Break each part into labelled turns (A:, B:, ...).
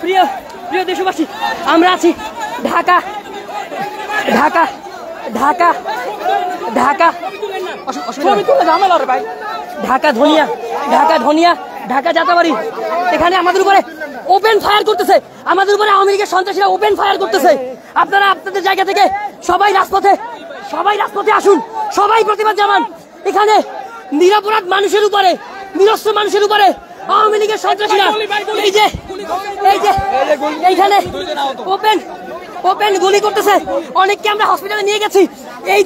A: প্রিয় প্রিয় দেশবাসী, আমরা আছি ঢাকা ঢাকা ঢাকা ঢাকা ঢাকা ধনিয়া ঢাকা ধনিয়া ঢাকা যাত্রাবাড়ি। এখানে আমাদের উপরে ওপেন ফায়ার করতেছে, আমাদের উপরে আওয়ামী লীগের সন্ত্রাসীরা ওপেন ফায়ার করতেছে। আপনারা আপনাদের জায়গা থেকে সবাই রাজপথে আসুন, সবাই প্রতিবাদ জানান। এখানে নিরপরাধ মানুষের উপরে, নিরস্ত্র মানুষের উপরে আওয়ামী লীগের সন্ত্রাসীরা এইখানে ওপেন গুলি করতেছে। অনেককে আমরা হসপিটালে নিয়ে গেছি। এই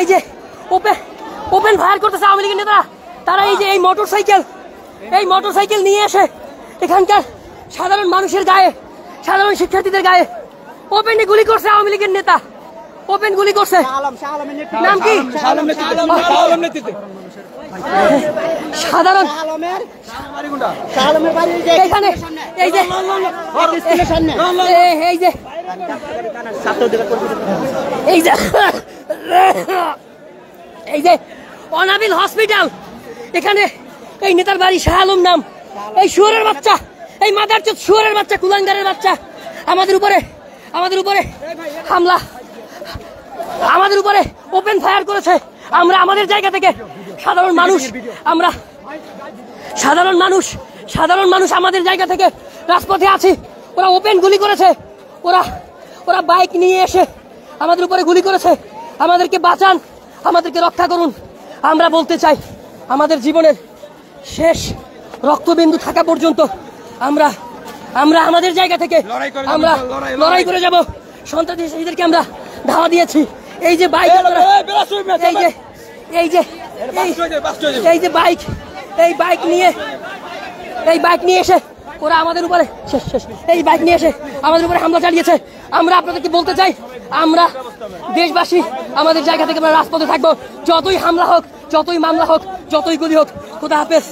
A: যে ওপেন ফায়ার করতেছে আওয়ামী লীগের নেতারা। তারা এই মোটরসাইকেল নিয়ে এসে এখানকার সাধারণ মানুষের গায়ে, সাধারণ শিক্ষার্থীদের গায়ে ওপেন গুলি করছে আওয়ামী লীগের নেতা। ওপেন গুলি করছে। নাম কি? সাধারণ এখানে এই যে অনাবিল হসপিটাল, এখানে এই নেতার বাড়ি শাহ আলম নাম, এই শুয়োরের বাচ্চা, এই মাদারচোদ শুয়োরের বাচ্চা, কুলাঙ্গারের বাচ্চা আমাদের উপরে হামলা, আমাদের উপরে ওপেন ফায়ার করেছে। আমরা আমাদের জায়গা থেকে সাধারণ মানুষ আমাদের জায়গা থেকে রাজপথে আছি। ওরা ওপেন গুলি করেছে, ওরা বাইক নিয়ে এসে আমাদের উপরে গুলি করেছে। আমাদেরকে বাঁচান, আমাদেরকে রক্ষা করুন। আমরা বলতে চাই, আমাদের জীবনের শেষ রক্তবিন্দু থাকা পর্যন্ত আমরা আমাদের জায়গা থেকে আমরা লড়াই করে যাব। সন্ত্রাসীদেরকে আমরা ধাওয়া দিয়েছি। এই যে বাইক নিয়ে এসে ওরা আমাদের উপরে হামলা চালিয়েছে। আমরা আপনাদেরকে বলতে চাই, আমরা দেশবাসী আমাদের জায়গা থেকে আমরা রাজপথে থাকবো। যতই হামলা হোক, যতই মামলা হোক, যতই গুলি হোক। খোদা হাফেজ।